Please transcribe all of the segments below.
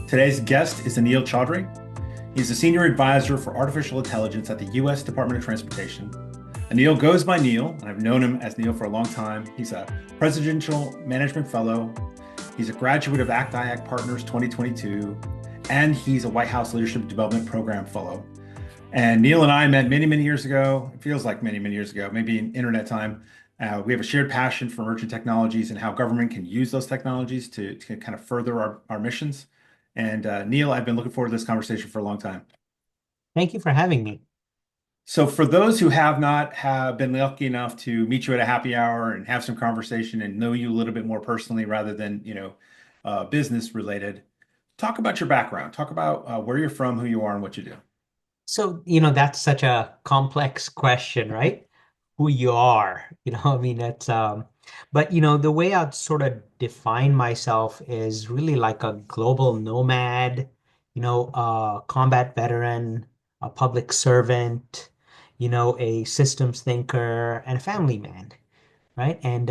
Today's guest is Anil Chaudhry. He's a senior advisor for artificial intelligence at the U.S. Department of Transportation. Anil goes by Neal, and I've known him as Neal for a long time. He's a presidential management fellow. He's a graduate of ACT-IAC Partners 2022, and he's a White House Leadership Development Program fellow. And Neal and I met many, many years ago. It feels like many, many years ago, maybe in internet time. We have a shared passion for emerging technologies and how government can use those technologies to kind of further our missions. And Neal, I've been looking forward to this conversation for a long time. Thank you for having me. So, for those who have not have been lucky enough to meet you at a happy hour and have some conversation and know you a little bit more personally rather than business related, talk about your background. Talk about where you're from, who you are, and what you do. That's such a complex question, right? Who you are, I mean, the way I'd sort of define myself is really like a global nomad, a combat veteran, a public servant, a systems thinker, and a family man, right? And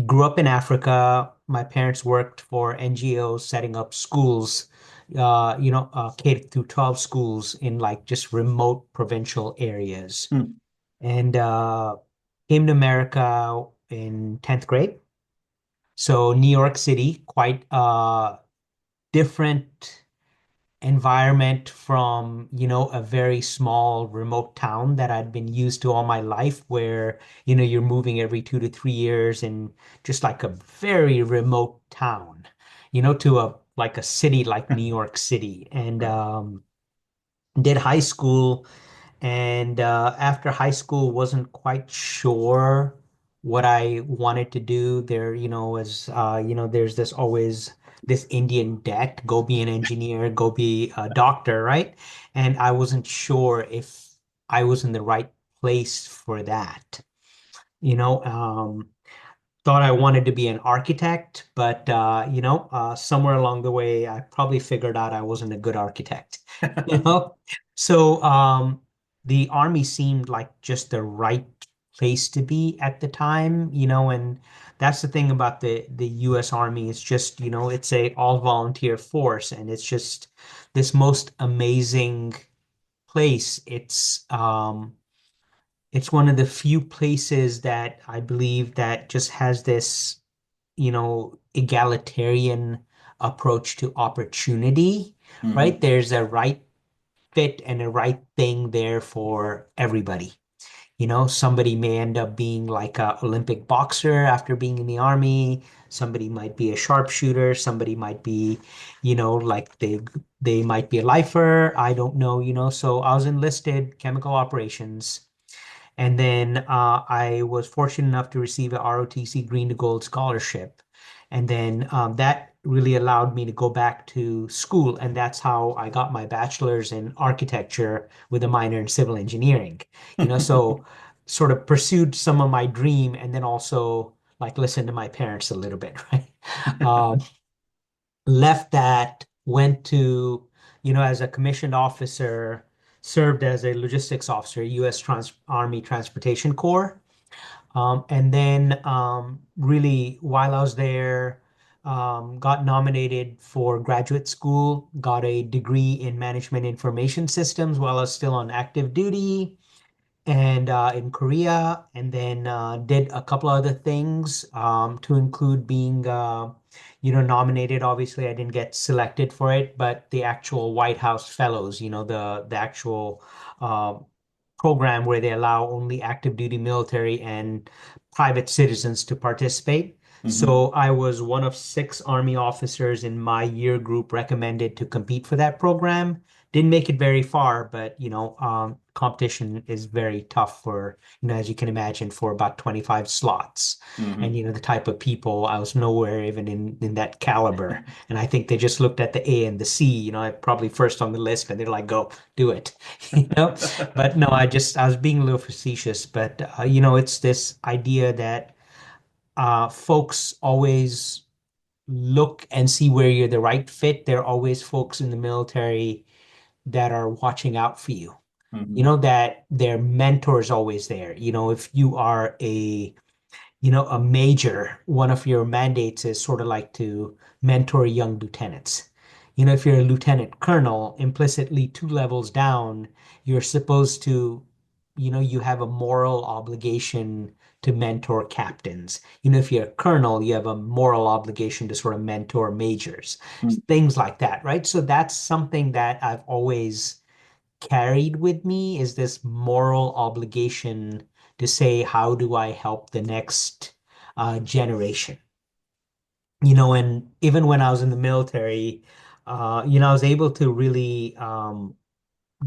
grew up in Africa. My parents worked for NGOs setting up schools, K through 12 schools in like just remote provincial areas. Hmm. And came to America in 10th grade. So New York City, quite different environment from, a very small remote town that I'd been used to all my life, where, you're moving every 2 to 3 years in just like a very remote town, to a city like New York City. And Right. did high school, and after high school wasn't quite sure what I wanted to do. There, there's this always this Indian debt, go be an engineer, go be a doctor, right? And I wasn't sure if I was in the right place for that. You know, thought I wanted to be an architect, but somewhere along the way, I probably figured out I wasn't a good architect. You know, so the army seemed like just the right place to be at the time. And that's the thing about the U.S. Army. It's just, it's a all volunteer force, and it's just this most amazing place. It's one of the few places that I believe that just has this, egalitarian approach to opportunity, Hmm. right? There's a right fit and a right thing there for everybody. Somebody may end up being like a Olympic boxer after being in the army. Somebody might be a sharpshooter. Somebody might be, like they might be a lifer. I don't know, So I was enlisted chemical operations. And then I was fortunate enough to receive a ROTC Green to Gold scholarship. And then that really allowed me to go back to school. And that's how I got my bachelor's in architecture with a minor in civil engineering. So sort of pursued some of my dream and then also like listened to my parents a little bit, right? Um, Left that, went to, as a commissioned officer, served as a logistics officer, Army Transportation Corps. And then really, while I was there, got nominated for graduate school, got a degree in management information systems while I was still on active duty and in Korea, and then did a couple other things to include being, nominated. Obviously, I didn't get selected for it, but the actual White House Fellows, the actual uh, program where they allow only active duty military and private citizens to participate. Hmm. So I was one of 6 Army officers in my year group recommended to compete for that program. Didn't make it very far, but competition is very tough for, as you can imagine, for about 25 slots. And Hmm. the type of people, I was nowhere even in that caliber. And I think they just looked at the A and the C, probably first on the list, and they're like, go do it. You know? But no, I was being a little facetious, but it's this idea that folks always look and see where you're the right fit. There are always folks in the military that are watching out for you. Hmm. That their mentor is always there. If you are a major, one of your mandates is sort of like to mentor young lieutenants. if you're a lieutenant colonel, implicitly 2 levels down, you're supposed to, you have a moral obligation to mentor captains. If you're a colonel, you have a moral obligation to sort of mentor majors, Mm. things like that, right? So that's something that I've always carried with me is this moral obligation to say, how do I help the next generation? And even when I was in the military, I was able to really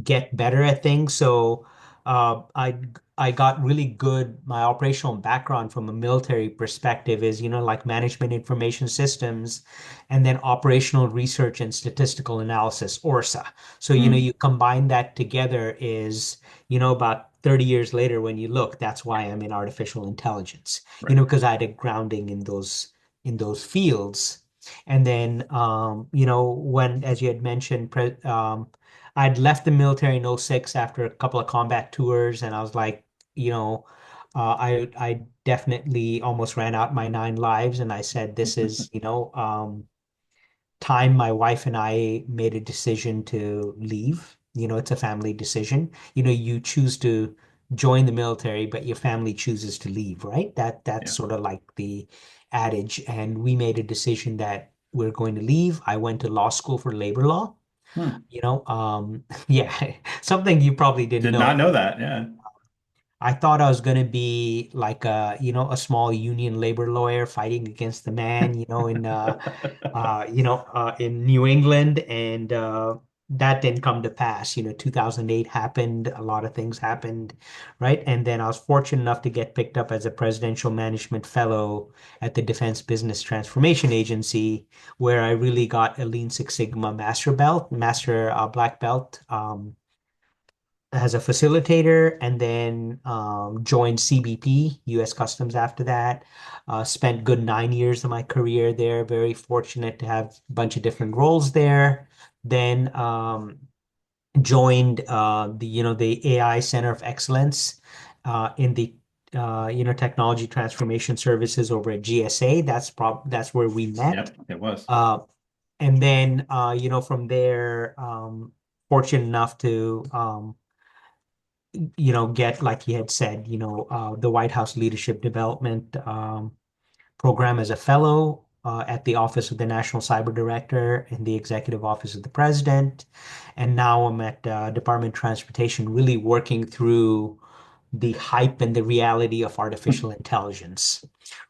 get better at things. So I got really good. My operational background from a military perspective is, like management information systems, and then operational research and statistical analysis, ORSA. So, Mm. you combine that together is, about 30 years later when you look, that's why I'm in artificial intelligence, Right. because I had a grounding in those fields. And then, when, as you had mentioned, I'd left the military in '06 after a couple of combat tours, and I was like, you know, I definitely almost ran out my 9 lives, and I said, this is, time my wife and I made a decision to leave. It's a family decision. You choose to join the military, but your family chooses to leave, right? That's Yeah. sort of like the adage. And we made a decision that we're going to leave. I went to law school for labor law. Hmm. Yeah, something you probably didn't Did know. not know that. Yeah. I thought I was going to be like a small union labor lawyer fighting against the man, in New England, and that didn't come to pass. 2008 happened, a lot of things happened, right? And then I was fortunate enough to get picked up as a presidential management fellow at the Defense Business Transformation Agency, where I really got a Lean Six Sigma master black belt. As a facilitator, and then joined CBP, U.S. Customs after that. Spent good 9 years of my career there. Very fortunate to have a bunch of different roles there. Then joined the AI Center of Excellence in the Technology Transformation Services over at GSA. That's where we met. Yep, it was. Uh, and then from there, fortunate enough to get, like you had said, the White House Leadership Development Program as a fellow at the Office of the National Cyber Director in the Executive Office of the President. And now I'm at Department of Transportation, really working through the hype and the reality of artificial intelligence,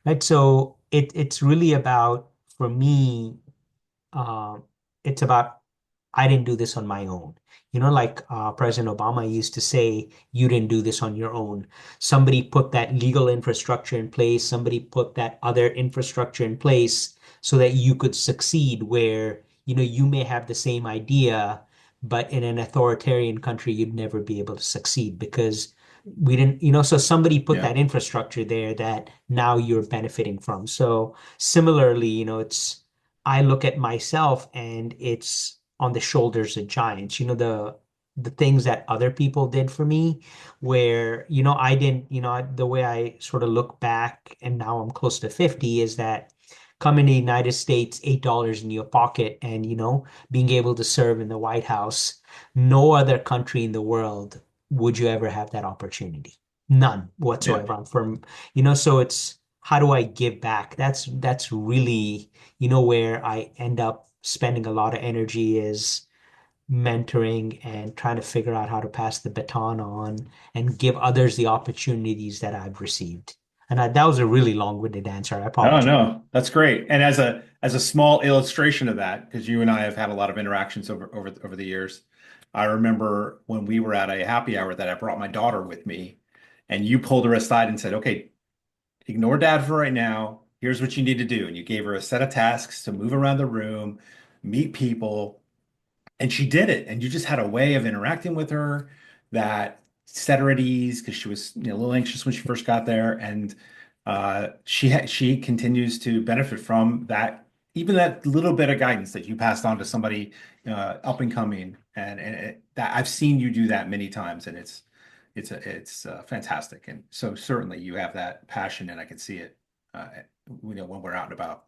right? So it's really about, for me, uh, it's about I didn't do this on my own. Like President Obama used to say, you didn't do this on your own. Somebody put that legal infrastructure in place, somebody put that other infrastructure in place so that you could succeed where, you may have the same idea, but in an authoritarian country, you'd never be able to succeed because we didn't, so somebody put Yeah. that infrastructure there that now you're benefiting from. So similarly, I look at myself and it's on the shoulders of giants. The things that other people did for me, where, I didn't, the way I sort of look back and now I'm close to 50 is that coming to the United States, $8 in your pocket and, being able to serve in the White House, no other country in the world would you ever have that opportunity. None Yeah. whatsoever. So it's how do I give back? That's really where I end up spending a lot of energy is mentoring and trying to figure out how to pass the baton on and give others the opportunities that I've received. And that was a really long-winded answer. I No, apologize. no, that's great. And as a small illustration of that, because you and I have had a lot of interactions over the years, I remember when we were at a happy hour that I brought my daughter with me, and you pulled her aside and said, "Okay, ignore dad for right now. Here's what you need to do." And you gave her a set of tasks to move around the room, meet people, and she did it. And you just had a way of interacting with her that set her at ease because she was, a little anxious when she first got there. And she continues to benefit from that, even that little bit of guidance that you passed on to somebody up and coming. And that I've seen you do that many times, and it's fantastic. And so certainly you have that passion, and I can see it, when we're out and about.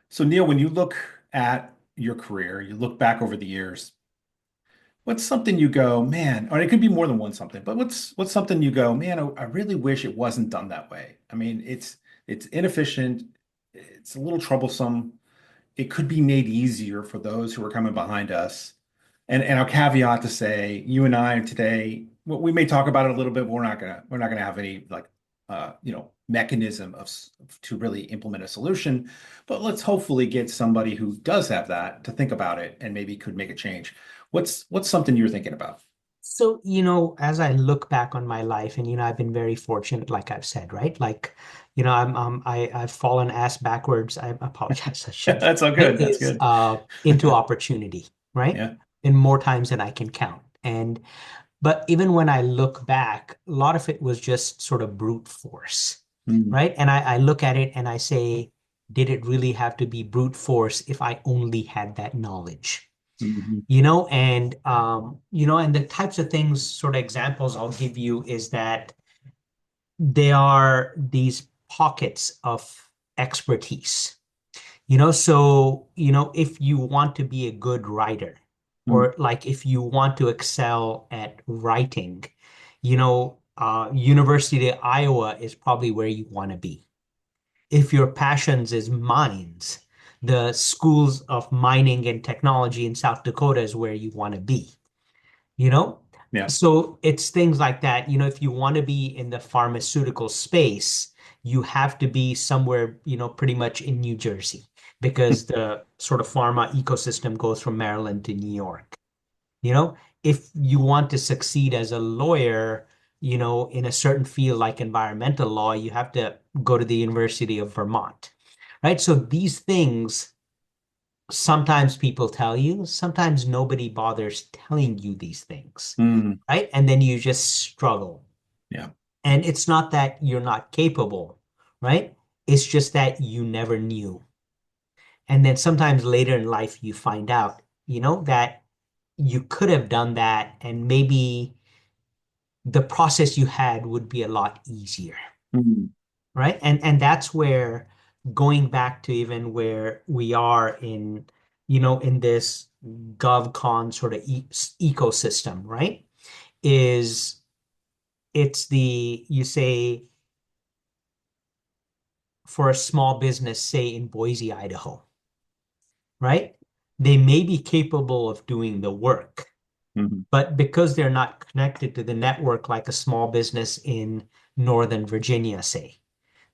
So Neil, when you look at your career, you look back over the years, what's something you go, man, or it could be more than one something, but what's something you go, man, I really wish it wasn't done that way. I mean, it's inefficient, it's a little troublesome. It could be made easier for those who are coming behind us. And I'll caveat to say, you and I today, we may talk about it a little bit, but we're not gonna have any like mechanism to really implement a solution. But let's hopefully get somebody who does have that to think about it and maybe could make a change. What's something you're thinking about? So, as I look back on my life, and I've been very fortunate, like I've said, right? Like, I've fallen ass backwards. I apologize, I shouldn't That's all say, good. That's is good. into opportunity, right? Yeah. In more times than I can count. But even when I look back, a lot of it was just sort of brute force, Mm, right? And I look at it and I say, did it really have to be brute force if I only had that knowledge? mhm, And the types of things, sort of examples I'll give you is that there are these pockets of expertise. So, if you want to be a good writer, mm, or like if you want to excel at writing, University of Iowa is probably where you want to be. If your passions is mines, the schools of mining and technology in South Dakota is where you want to be, you know? yeah. So it's things like that. If you want to be in the pharmaceutical space, you have to be somewhere, pretty much in New Jersey because the sort of pharma ecosystem goes from Maryland to New York. You know, if you want to succeed as a lawyer, in a certain field like environmental law, you have to go to the University of Vermont, right? So these things, sometimes people tell you, sometimes nobody bothers telling you these things, Mm, right? And then you just struggle. yeah. And it's not that you're not capable, right? It's just that you never knew. And then sometimes later in life, you find out, that you could have done that and maybe the process you had would be a lot easier, Mm, right? And that's where, going back to even where we are in this GovCon sort of ecosystem, right? Is it's you say, for a small business, say in Boise, Idaho, right? They may be capable of doing the work, mhm. but because they're not connected to the network like a small business in Northern Virginia, say,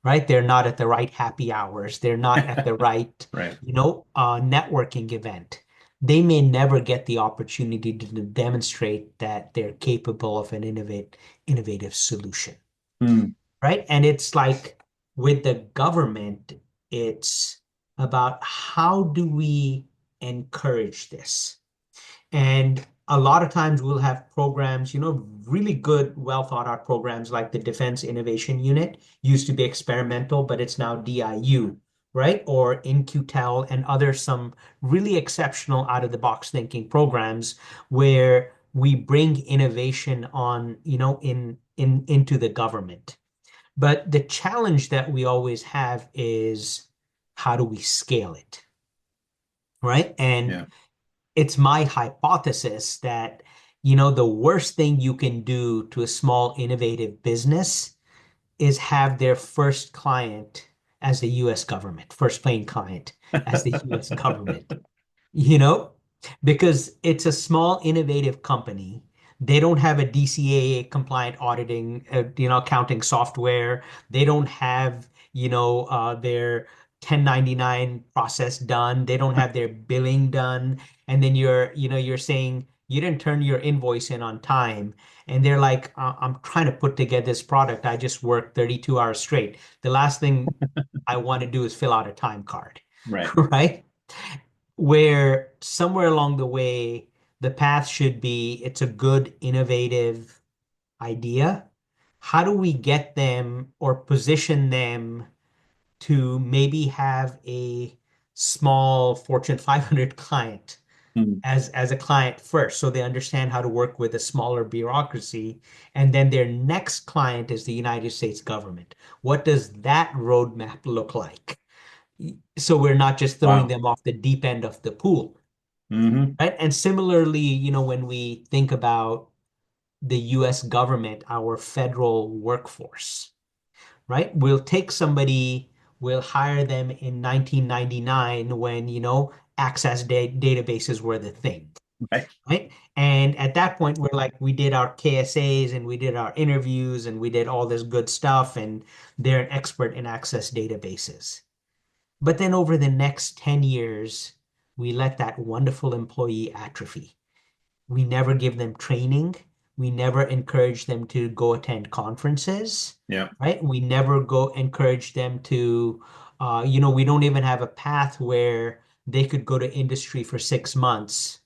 right? They're not at the right happy hours. They're not at the right, Right. networking event. They may never get the opportunity to demonstrate that they're capable of an innovative solution, Mm, right? And it's like with the government, it's about how do we encourage this? And a lot of times we'll have programs, really good, well thought out programs like the Defense Innovation Unit used to be experimental, but it's now DIU, right? Or InQtel and other some really exceptional out of the box thinking programs where we bring innovation on, into the government. But the challenge that we always have is how do we scale it, right? And yeah. it's my hypothesis that, the worst thing you can do to a small innovative business is have their first client as the US government, first paying client as the US government, you know, because it's a small innovative company. They don't have a DCAA compliant auditing, accounting software. They don't have, their 1099 process done. They don't have their billing done. And then you're saying you didn't turn your invoice in on time. And they're like, I'm trying to put together this product. I just worked 32 hours straight. The last thing I want to do is fill out a time card, Right. right? Where somewhere along the way, the path should be it's a good, innovative idea. How do we get them or position them to maybe have a small Fortune 500 client Mm, as a client first, so they understand how to work with a smaller bureaucracy, and then their next client is the United States government. What does that roadmap look like? So we're not just throwing Wow. them off the deep end of the pool, Hmm. right? And similarly, when we think about the US government, our federal workforce, right? We'll take somebody, we'll hire them in 1999 when, access databases were the thing, Right. right? And at that point, we're like, we did our KSAs and we did our interviews and we did all this good stuff, and they're an expert in access databases. But then over the next 10 years, we let that wonderful employee atrophy. We never give them training. We never encourage them to go attend conferences, Yeah. right? We never go encourage them to, we don't even have a path where they could go to industry for 6 months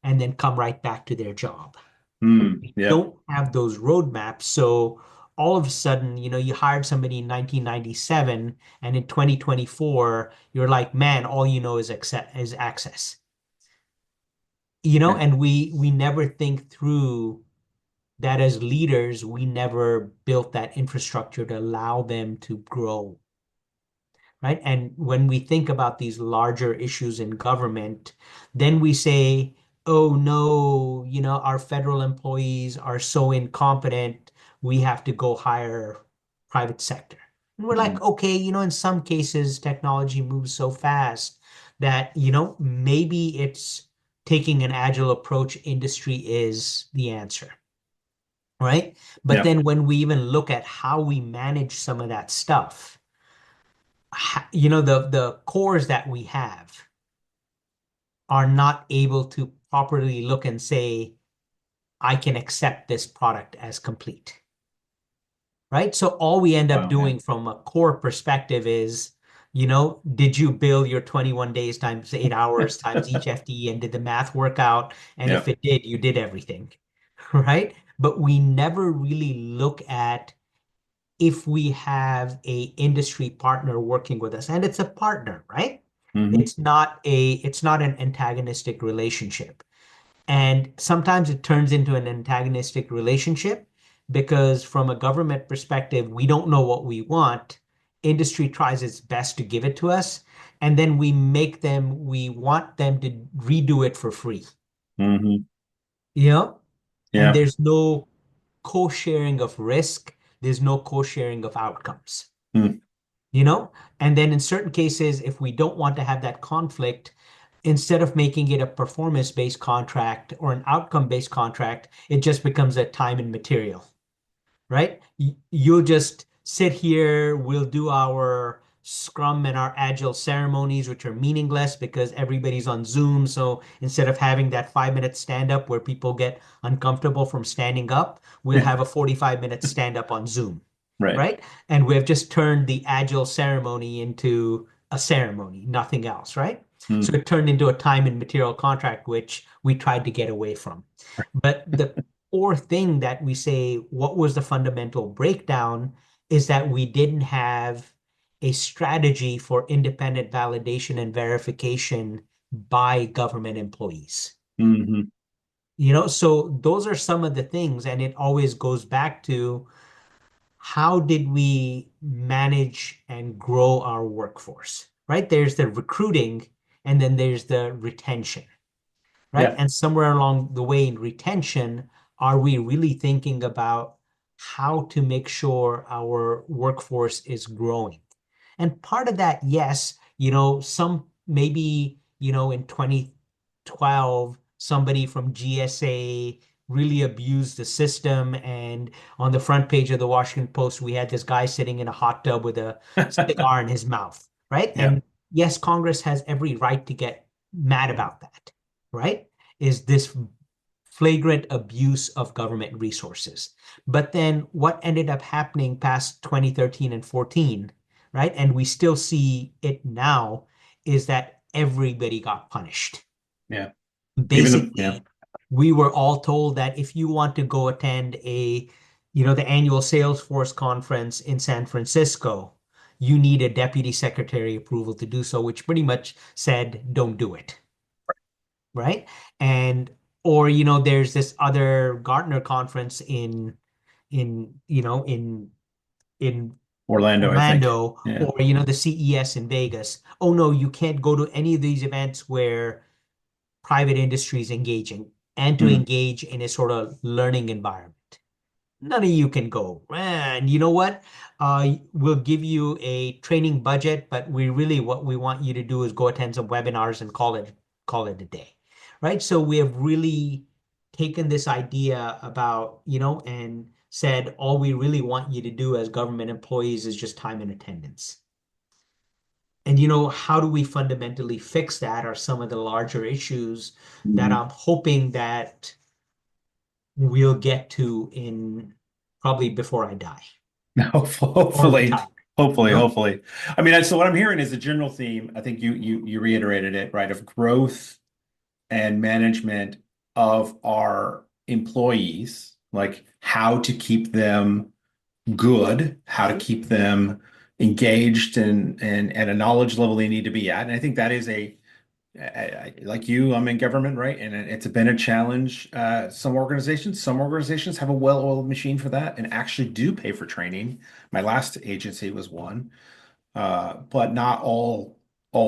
and then come right back to their job. Mm. We Yeah. don't have those roadmaps. So all of a sudden, you hired somebody in 1997, and in 2024, you're like, man, all you know is access. Yeah. And we never think through that as leaders, we never built that infrastructure to allow them to grow, right? And when we think about these larger issues in government, then we say, oh no, our federal employees are so incompetent, we have to go hire private sector. And we're like, Mm. okay, in some cases, technology moves so fast that, maybe it's taking an agile approach, industry is the answer, right? But Yeah. then when we even look at how we manage some of that stuff, the cores that we have are not able to properly look and say, I can accept this product as complete, right? So all we end up Wow. Yeah. doing from a core perspective is, did you bill your 21 days times 8 hours times each FTE, and did the math work out? And Yeah. if it did, you did everything, right? But we never really look at if we have a industry partner working with us, and it's a partner, right? Hmm. It's not an antagonistic relationship. And sometimes it turns into an antagonistic relationship because from a government perspective, we don't know what we want. Industry tries its best to give it to us, and then we want them to redo it for free. Hmm. You know, and Yeah. there's no co-sharing of risk, there's no co-sharing of outcomes. Mm. you know? And then in certain cases, if we don't want to have that conflict, instead of making it a performance-based contract or an outcome-based contract, it just becomes a time and material, right? You'll just sit here, we'll do our Scrum and our Agile ceremonies, which are meaningless because everybody's on Zoom. So instead of having that 5-minute stand up where people get uncomfortable from standing up, we'll Yeah. have a 45-minute stand up on Zoom, Right. right? And we have just turned the Agile ceremony into a ceremony, nothing else, right? So Mm. it turned into a time and material contract, which we tried to get away from. But the core thing that we say, what was the fundamental breakdown, is that we didn't have a strategy for independent validation and verification by government employees. Hmm. So those are some of the things, and it always goes back to how did we manage and grow our workforce, right? There's the recruiting and then there's the retention, right? Yeah. And somewhere along the way in retention, are we really thinking about how to make sure our workforce is growing? And part of that, yes, some maybe, in 2012, somebody from GSA really abused the system. And on the front page of the Washington Post, we had this guy sitting in a hot tub with a cigar in his mouth, right? Yeah. And yes, Congress has every right to get mad about that, right? Is this flagrant abuse of government resources? But then what ended up happening past 2013 and 14, right? And we still see it now, is that everybody got punished. Yeah. Even the, yeah. Basically, we were all told that if you want to go attend the annual Salesforce conference in San Francisco, you need a deputy secretary approval to do so, which pretty much said, don't do it, right? And or there's this other Gartner conference in in Orlando, I think. Orlando, Yeah. or the CES in Vegas. Oh no, you can't go to any of these events where private industry is engaging and to Mm. engage in a sort of learning environment. None of you can go. And you know what? We'll give you a training budget, but what we want you to do is go attend some webinars and call it a day. Right? So we have really taken this idea about, and said all we really want you to do as government employees is just time and attendance. And how do we fundamentally fix that are some of the larger issues that Mhm. I'm hoping that we'll get to in probably before I die or Hopefully, retire, you hopefully, know? hopefully. I mean, so what I'm hearing is a general theme. I think you reiterated it, right? Of growth and management of our employees, like how to keep them good, how to keep them engaged and at a knowledge level they need to be at. And I think that is like you, I'm in government, right? And it's been a challenge. Some organizations have a well-oiled machine for that and actually do pay for training. My last agency was one, but not all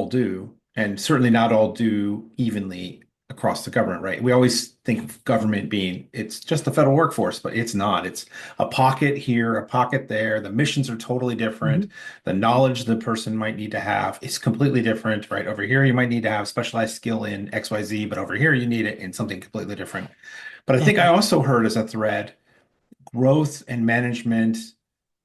do, and certainly not all do evenly across the government, right? We always think of government being it's just the federal workforce, but it's not. It's a pocket here, a pocket there. The missions are totally different. Mhm. The knowledge the person might need to have is completely different, right? Over here, you might need to have specialized skill in XYZ, but over here, you need it in something completely different. But I think I And also heard as a thread growth and management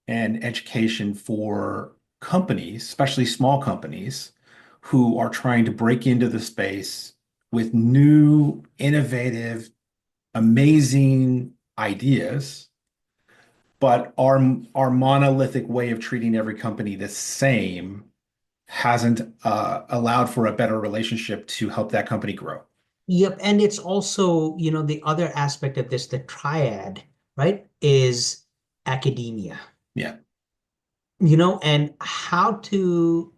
and education for companies, especially small companies, who are trying to break into the space with new, innovative, amazing ideas, but our monolithic way of treating every company the same hasn't allowed for a better relationship to help that company grow. yep, and it's also, the other aspect of this, the triad, right, is academia. Yeah. And how to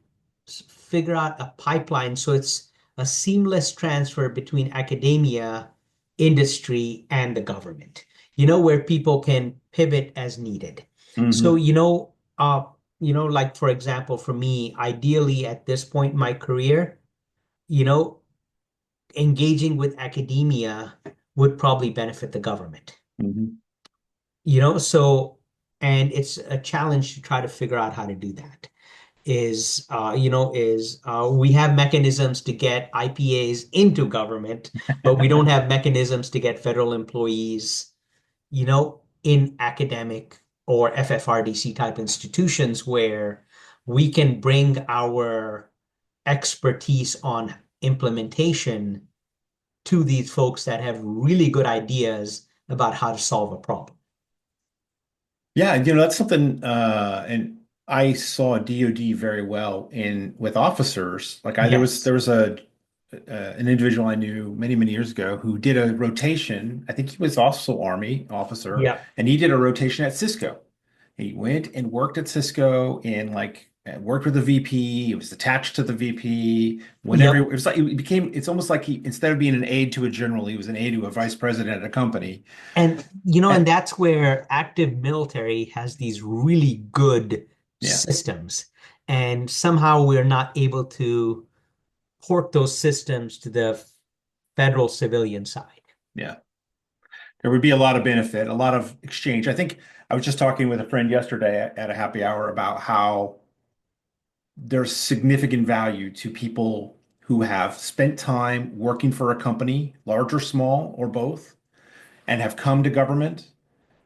figure out a pipeline so it's a seamless transfer between academia, industry, and the government, where people can pivot as needed. So, Hmm. like for example, for me, ideally at this point in my career, you know, engaging with academia would probably benefit the government. Hmm. And it's a challenge to try to figure out how to do that. We have mechanisms to get IPAs into government, but we don't have mechanisms to get federal employees, in academic or FFRDC type institutions where we can bring our expertise on implementation to these folks that have really good ideas about how to solve a problem. Yeah, that's something and I saw DoD very well in with officers. Like I Yes. there was a an individual I knew many, many years ago who did a rotation. I think he was also Army officer, Yeah. and he did a rotation at Cisco. He went and worked at Cisco and worked with the VP. He was attached to the VP. Whenever it Yep. was like it became, it's almost like he instead of being an aide to a general, he was an aide to a vice president at a company. And And that's where active military has these really good yeah, systems. And somehow we're not able to port those systems to the federal civilian side. yeah. There would be a lot of benefit, a lot of exchange. I think I was just talking with a friend yesterday at a happy hour about how there's significant value to people who have spent time working for a company, large or small or both, and have come to government.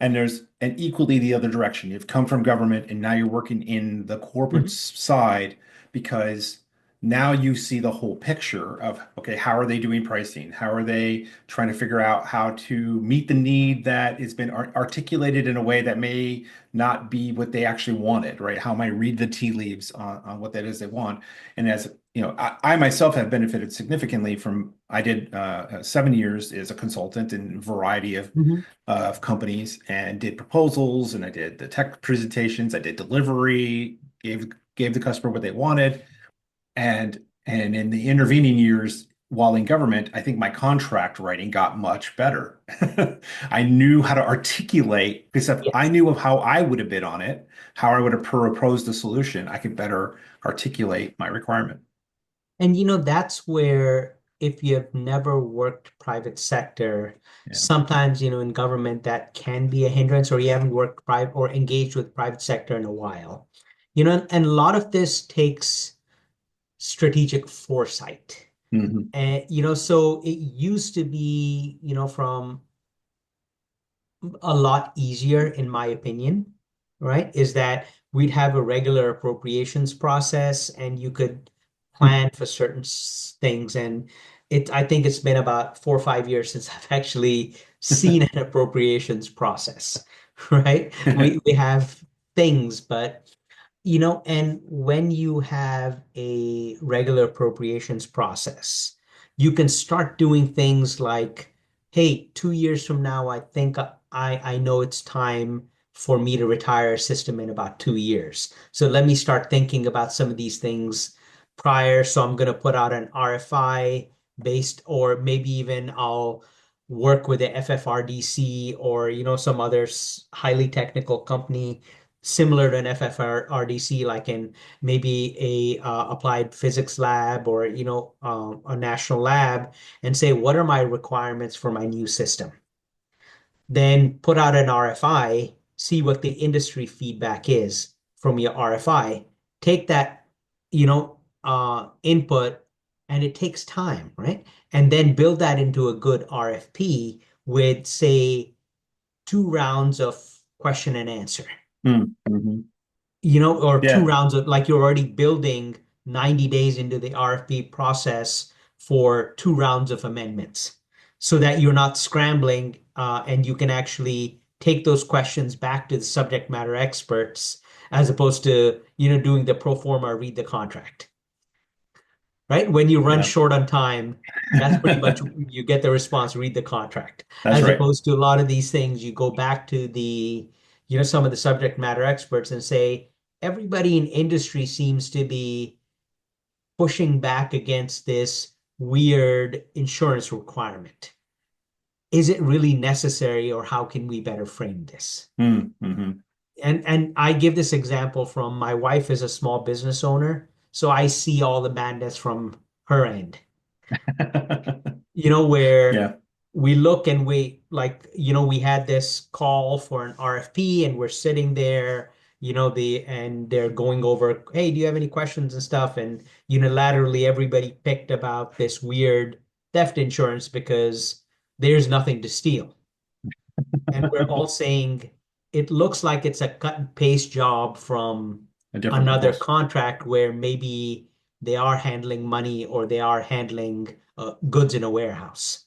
And there's an equally the other direction. You've come from government and now you're working in the corporate Mhm. side because now you see the whole picture of, okay, how are they doing pricing? How are they trying to figure out how to meet the need that has been articulated in a way that may not be what they actually wanted, right? How am I read the tea leaves on what that is they want? And as you know, I myself have benefited significantly from, I did 7 years as a consultant in a variety Mhm. of companies and did proposals and I did the tech presentations, I did delivery, gave the customer what they wanted. And in the intervening years, while in government, I think my contract writing got much better. I knew how to articulate, because if I Yes. knew of how I would have bid on it, how I would have proposed the solution, I could better articulate my requirement. And that's where if you've never worked private sector, Yeah. sometimes, in government that can be a hindrance, or you haven't worked private or engaged with private sector in a while. And a lot of this takes strategic foresight. Hmm. And so it used to be, from a lot easier, in my opinion, right? Is that we'd have a regular appropriations process and you could plan for certain things. And I think it's been about 4 or 5 years since I've actually seen an appropriations process, right? We have things, but and when you have a regular appropriations process, you can start doing things like, hey, 2 years from now, I think I know it's time for me to retire a system in about 2 years. So let me start thinking about some of these things prior. So I'm going to put out an RFI based, or maybe even I'll work with a FFRDC or some other highly technical company similar to an FFRDC, like in maybe a applied physics lab or a national lab, and say, what are my requirements for my new system? Then put out an RFI, see what the industry feedback is from your RFI. Take that, input, and it takes time, right? And then build that into a good RFP with, say, 2 rounds of question and answer, Mm-hmm. or two Yeah. rounds of, like, you're already building 90 days into the RFP process for 2 rounds of amendments so that you're not scrambling, and you can actually take those questions back to the subject matter experts as opposed to, doing the pro forma, read the contract, right? When you run Yeah. short on time, that's pretty much you get the response, read the contract. That's As right. opposed to a lot of these things, you go back to the, some of the subject matter experts and say, everybody in industry seems to be pushing back against this weird insurance requirement. Is it really necessary, or how can we better frame this? Mm-hmm. And I give this example from my wife is a small business owner, so I see all the madness from her end. Where Yeah. we look and we, like, we had this call for an RFP and we're sitting there, and they're going over, hey, do you have any questions and stuff? And unilaterally, everybody picked about this weird theft insurance because there's nothing to steal. And we're all saying it looks like it's a cut and paste job from A different another proposal. contract where maybe they are handling money or they are handling goods in a warehouse.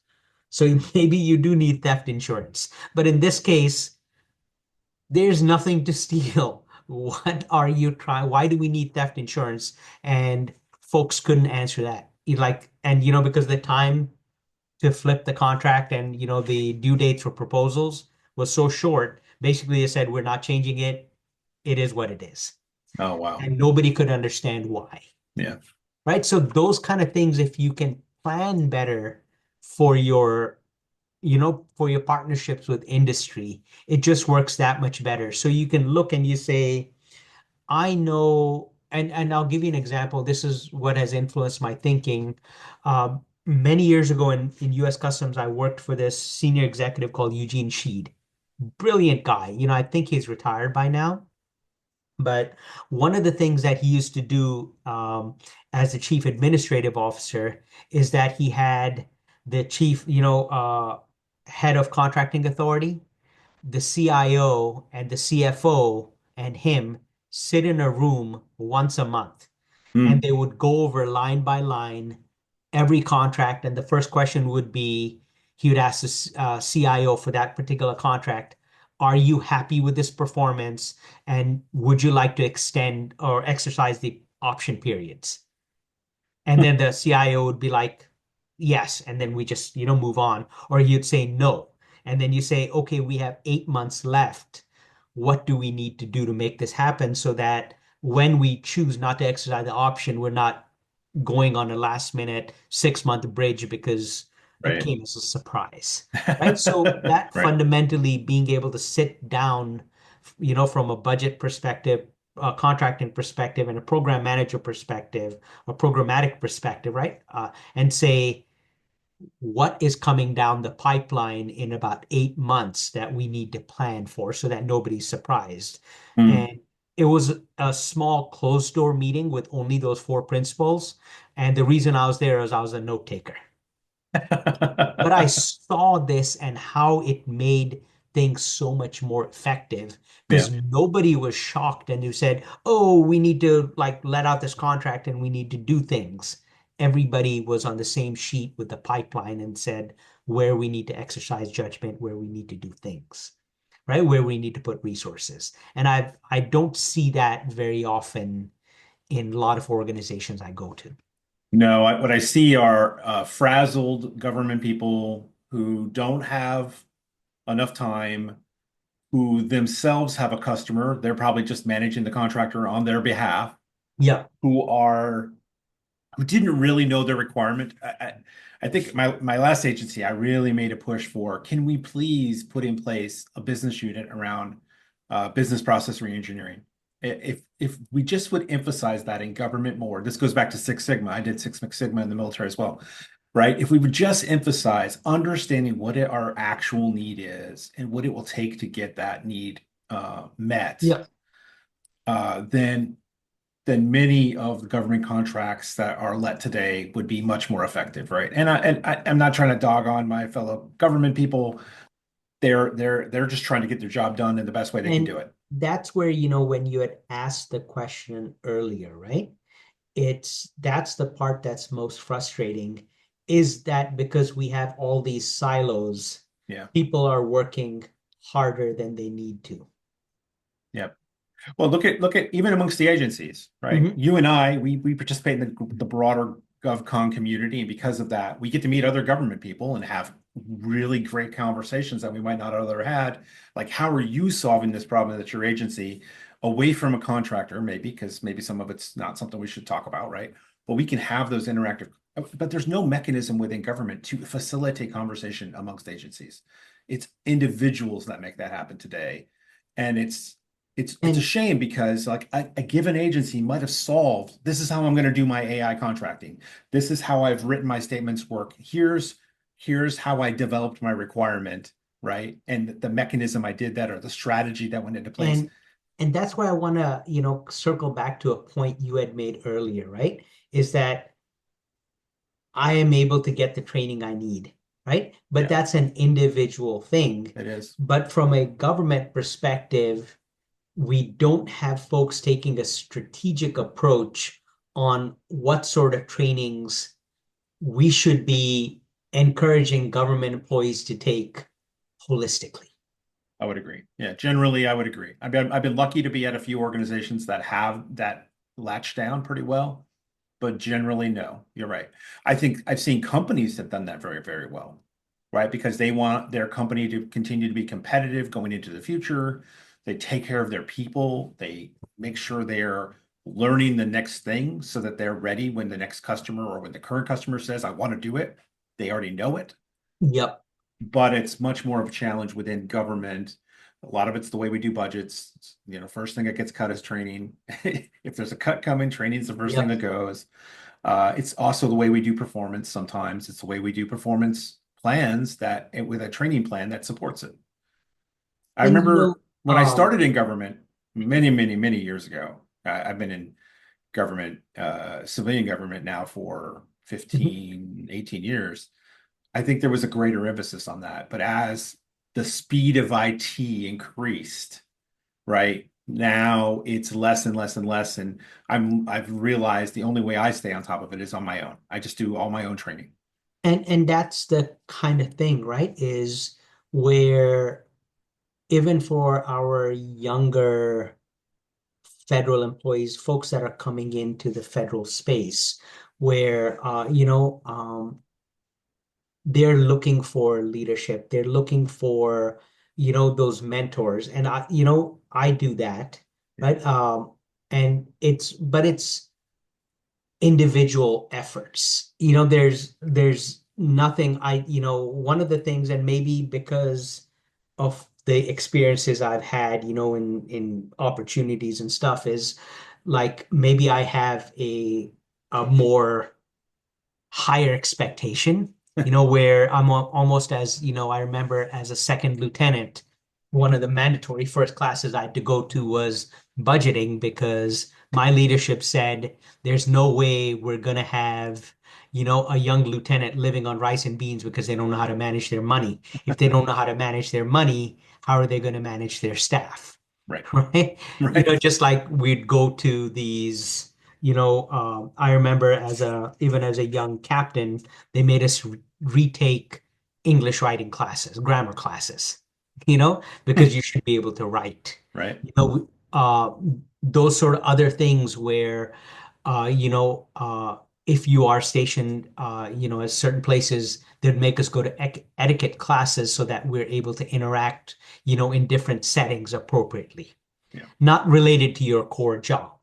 So maybe you do need theft insurance. But in this case, there's nothing to steal. What are you trying? Why do we need theft insurance? And folks couldn't answer that. And because the time to flip the contract and the due dates for proposals was so short, basically they said, we're not changing it. It is what it is. Oh, wow. And nobody could understand why. Yeah. Right? So those kind of things, if you can plan better for your, for your partnerships with industry, it just works that much better. So you can look and you say, I know, and I'll give you an example. This is what has influenced my thinking. Many years ago in US Customs, I worked for this senior executive called Eugene Sheed. Brilliant guy. I think he's retired by now. But one of the things that he used to do, as the chief administrative officer, is that he had the chief, head of contracting authority, the CIO, and the CFO and him sit in a room once a month, and Mm. they would go over line by line every contract. And the first question would be, he would ask the CIO for that particular contract, are you happy with this performance? And would you like to extend or exercise the option periods? And then the CIO would be like, yes. And then we just, move on. Or you'd say no. And then you say, okay, we have 8 months left. What do we need to do to make this happen so that when we choose not to exercise the option, we're not going on a last minute 6 month bridge because it Right. came as a surprise, right? So that Right. fundamentally being able to sit down, from a budget perspective, a contracting perspective, and a program manager perspective, a programmatic perspective, right? And say, what is coming down the pipeline in about 8 months that we need to plan for so that nobody's surprised. Mm. And it was a small closed door meeting with only those four principals. And the reason I was there is I was a note taker. But I saw this and how it made things so much more effective Yeah. because nobody was shocked and you said, "Oh, we need to like let out this contract and we need to do things." Everybody was on the same sheet with the pipeline and said where we need to exercise judgment, where we need to do things, right? Where we need to put resources. And I don't see that very often in a lot of organizations I go to. No, what I see are frazzled government people who don't have enough time, who themselves have a customer. They're probably just managing the contractor on their behalf, Yeah. who are who didn't really know their requirement. I think my last agency, I really made a push for, can we please put in place a business unit around business process reengineering? If we just would emphasize that in government more, this goes back to Six Sigma. I did Six Sigma in the military as well, right? If we would just emphasize understanding what our actual need is and what it will take to get that need met, Yeah. then many of the government contracts that are let today would be much more effective, right? I'm not trying to dog on my fellow government people. They're just trying to get their job done in the best way they can And do it. that's where, when you had asked the question earlier, right? That's the part that's most frustrating is that because we have all these silos, Yeah. people are working harder than they need to. Yeah. Well, look at even amongst the agencies, right? Mhm. You and I, we participate in the broader GovCon community, and because of that, we get to meet other government people and have really great conversations that we might not have other had. Like, how are you solving this problem at your agency away from a contractor, maybe, because maybe some of it's not something we should talk about, right? But we can have those interactive, but there's no mechanism within government to facilitate conversation amongst agencies. It's individuals that make that happen today. And it's a And shame because like a given agency might have solved, this is how I'm going to do my AI contracting. This is how I've written my statements work. Here's how I developed my requirement, right? And the mechanism I did that or the strategy that went into place. and and that's why I want to, circle back to a point you had made earlier, right? Is that I am able to get the training I need, right? But Yeah, that's an individual thing. it is. But from a government perspective, we don't have folks taking a strategic approach on what sort of trainings we should be encouraging government employees to take holistically. I would agree. Yeah, generally I would agree. I've been lucky to be at a few organizations that have that latched down pretty well. But generally, no, you're right. I think I've seen companies have done that very, very well, right? Because they want their company to continue to be competitive going into the future. They take care of their people. They make sure they're learning the next thing so that they're ready when the next customer or when the current customer says, I want to do it. They already know it, Yep. but it's much more of a challenge within government. A lot of it's the way we do budgets. First thing that gets cut is training. If there's a cut coming, training's the first thing Yep. that goes. It's also the way we do performance sometimes. It's the way we do performance plans with a training plan that supports it. I And remember when I started in government many, many, many years ago. I've been in government, civilian government now for mhm. 15, 18 years. I think there was a greater emphasis on that. But as the speed of IT increased, right? Now it's less and less and less. And I've realized the only way I stay on top of it is on my own. I just do all my own training. And that's the kind of thing, right? Is where even for our younger federal employees, folks that are coming into the federal space, where they're looking for leadership, they're looking for those mentors, and I do that, Yeah. right? And it's individual efforts. There's nothing one of the things, and maybe because of the experiences I've had, in opportunities and stuff, is like maybe I have a more higher expectation, where I'm almost as, I remember as a second lieutenant, one of the mandatory first classes I had to go to was budgeting because my leadership said there's no way we're going to have, a young lieutenant living on rice and beans because they don't know how to manage their money. If they don't know how to manage their money, how are they going to manage their staff? Right. Right? Right. Just like we'd go to these, I remember even as a young captain, they made us retake English writing classes, grammar classes, because you should be able to write. Right. You know, those sort of other things where, uh, you know, uh, if you are stationed, at certain places, they'd make us go to etiquette classes so that we're able to interact, in different settings appropriately, Yeah. not related to your core job.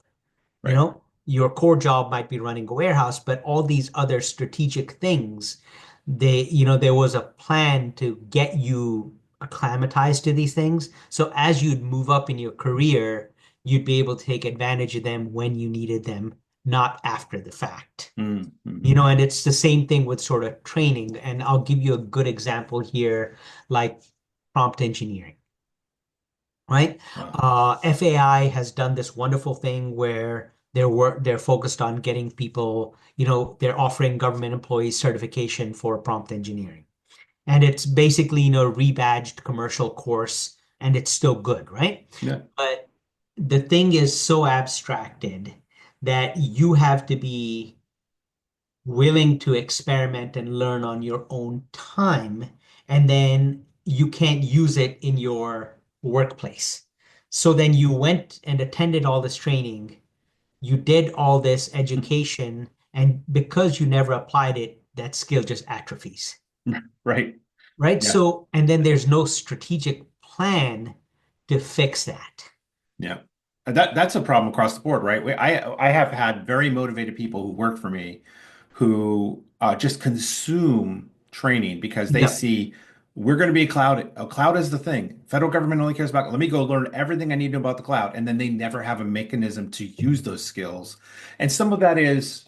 Right. Your core job might be running a warehouse, but all these other strategic things, there was a plan to get you acclimatized to these things. So as you'd move up in your career, you'd be able to take advantage of them when you needed them, not after the fact. Mm-hmm. And it's the same thing with sort of training. And I'll give you a good example here, like prompt engineering, right? Wow. FAI has done this wonderful thing where they're focused on getting people, they're offering government employees certification for prompt engineering. And it's basically, rebadged commercial course, and it's still good, right? Yeah. But the thing is so abstracted that you have to be willing to experiment and learn on your own time, and then you can't use it in your workplace. So then you went and attended all this training, you did all this education, and because you never applied it, that skill just atrophies, Right. right? Yeah. So, and then there's no strategic plan to fix that. Yeah. That's a problem across the board, right? I have had very motivated people who work for me who just consume training because they Yep. see we're going to be a cloud. A cloud is the thing. Federal government only cares about, let me go learn everything I need to know about the cloud. And then they never have a mechanism to use those skills. And some of that is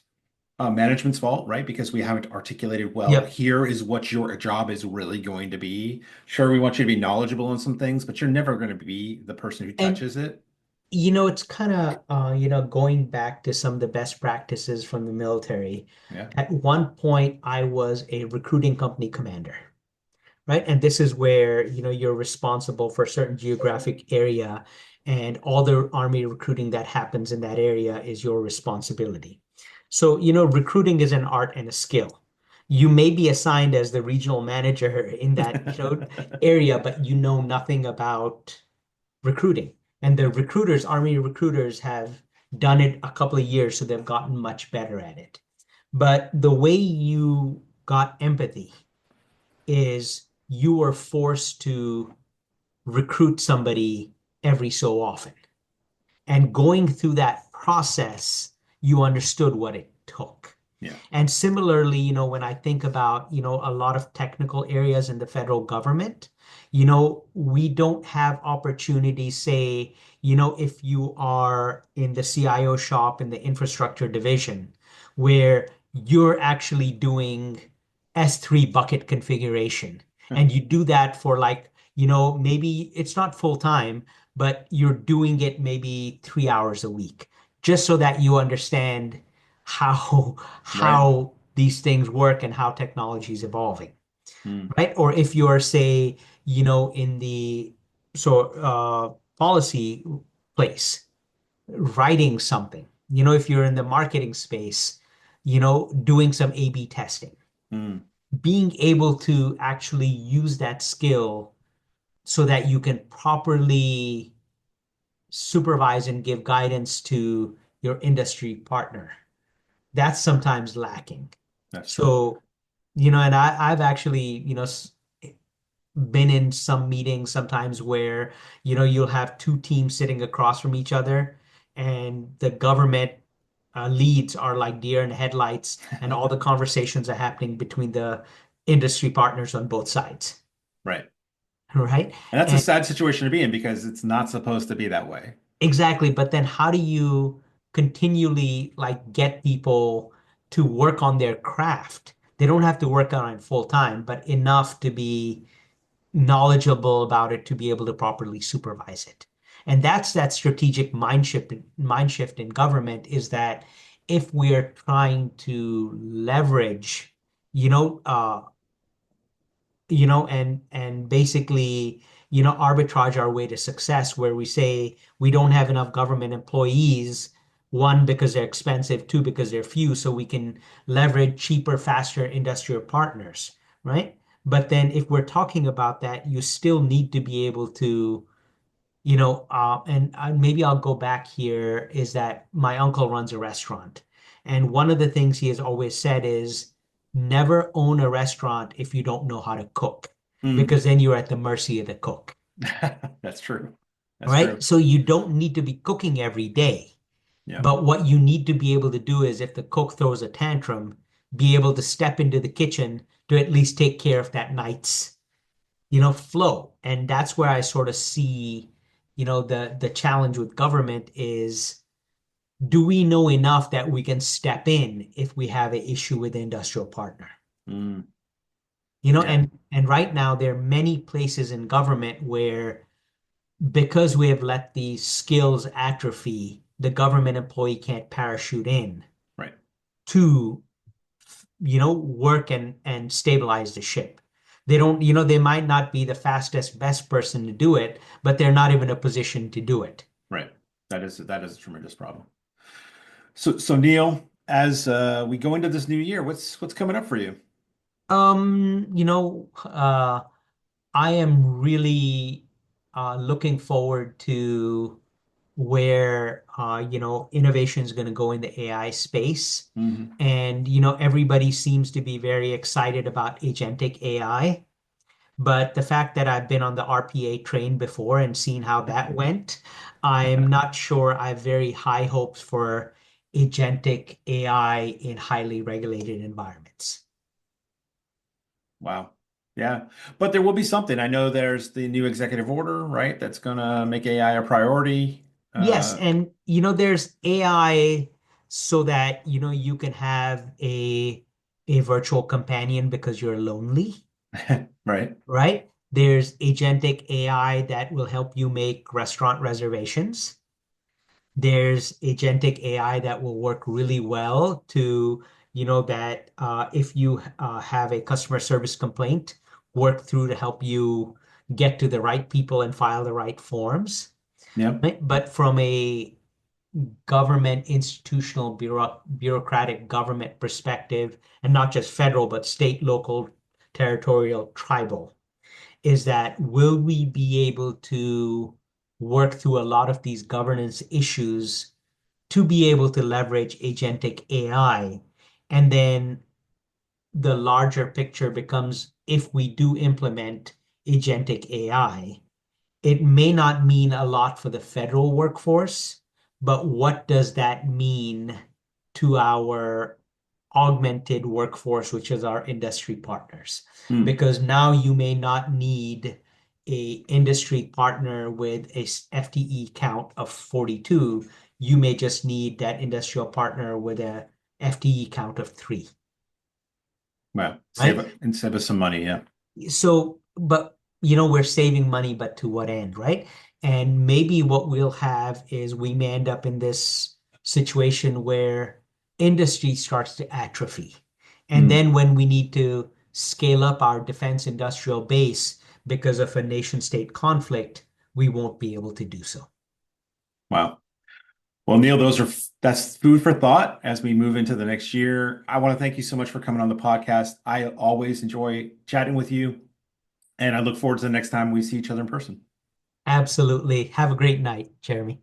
management's fault, right? Because we haven't articulated, well, Yep. here is what your job is really going to be. Sure, we want you to be knowledgeable on some things, but you're never going to be the person who And touches it. It's kind of, going back to some of the best practices from the military. Yeah. At one point, I was a recruiting company commander, right? And this is where, you're responsible for a certain geographic area, and all the army recruiting that happens in that area is your responsibility. So, recruiting is an art and a skill. You may be assigned as the regional manager in that, area, but you know nothing about recruiting. And the recruiters, army recruiters, have done it a couple of years, so they've gotten much better at it. But the way you got empathy is you were forced to recruit somebody every so often. And going through that process, you understood what it took. Yeah. And similarly, when I think about, a lot of technical areas in the federal government, we don't have opportunities, say, if you are in the CIO shop in the infrastructure division, where you're actually doing S3 bucket configuration. And you do that for like, maybe it's not full time, but you're doing it maybe 3 hours a week, just so that you understand how Right. how these things work and how technology is evolving, Mm. right? Or if you're, say, in the policy place, writing something, if you're in the marketing space, doing some A/B testing, Mm. being able to actually use that skill so that you can properly supervise and give guidance to your industry partner. That's sometimes lacking. That's true. So, and I've actually, been in some meetings sometimes where, you'll have two teams sitting across from each other, and the government leads are like deer in headlights, and all the conversations are happening between the industry partners on both sides, Right. right? And that's a And sad situation to be in because it's not supposed to be that way. exactly, but then how do you continually like get people to work on their craft? They don't have to work on it full time, but enough to be knowledgeable about it to be able to properly supervise it. And that's that strategic mind shift in government is that if we're trying to leverage, you know, uh, and basically, arbitrage our way to success where we say we don't have enough government employees, one, because they're expensive, two, because they're few, so we can leverage cheaper, faster industrial partners, right? But then if we're talking about that, you still need to be able to and maybe I'll go back here is that my uncle runs a restaurant. And one of the things he has always said is never own a restaurant if you don't know how to cook, Mm. because then you're at the mercy of the cook, That's true. That's right? true. So you don't need to be cooking every day. Yeah. But what you need to be able to do is if the cook throws a tantrum, be able to step into the kitchen to at least take care of that night's flow. And that's where I sort of see, the challenge with government is do we know enough that we can step in if we have an issue with the industrial partner? Mm. Yeah. And right now there are many places in government where because we have let these skills atrophy, the government employee can't parachute in Right. to work and stabilize the ship. They don't, they might not be the fastest, best person to do it, but they're not even in a position to do it. Right. That is a tremendous problem. So Neil, as we go into this new year, what's coming up for you? Um, you know, uh, I am really looking forward to where innovation is going to go in the AI space. Hmm. And everybody seems to be very excited about agentic AI. But the fact that I've been on the RPA train before and seen how that went, I'm not sure I have very high hopes for agentic AI in highly regulated environments. Wow. Yeah. But there will be something. I know there's the new executive order, right? That's gonna make AI a priority. Yes, Uh, and there's AI so that you can have a virtual companion because you're lonely, right. right? There's agentic AI that will help you make restaurant reservations. There's agentic AI that will work really well to, that if you have a customer service complaint, work through to help you get to the right people and file the right forms. Yep. Right? But from a government, institutional, bureaucratic government perspective, and not just federal, but state, local, territorial, tribal, is that will we be able to work through a lot of these governance issues to be able to leverage agentic AI? And then the larger picture becomes if we do implement agentic AI, it may not mean a lot for the federal workforce, but what does that mean to our augmented workforce, which is our industry partners? Hmm. Because now you may not need a industry partner with a FTE count of 42. You may just need that industrial partner with a FTE count of 3, Well, right? save us some money. Yeah. So, but we're saving money, but to what end, right? And maybe what we'll have is we may end up in this situation where industry starts to atrophy. And Hmm. then when we need to scale up our defense industrial base because of a nation state conflict, we won't be able to do so. Wow. Well, Neil, that's food for thought as we move into the next year. I want to thank you so much for coming on the podcast. I always enjoy chatting with you, and I look forward to the next time we see each other in person. Absolutely. Have a great night, Jeremy.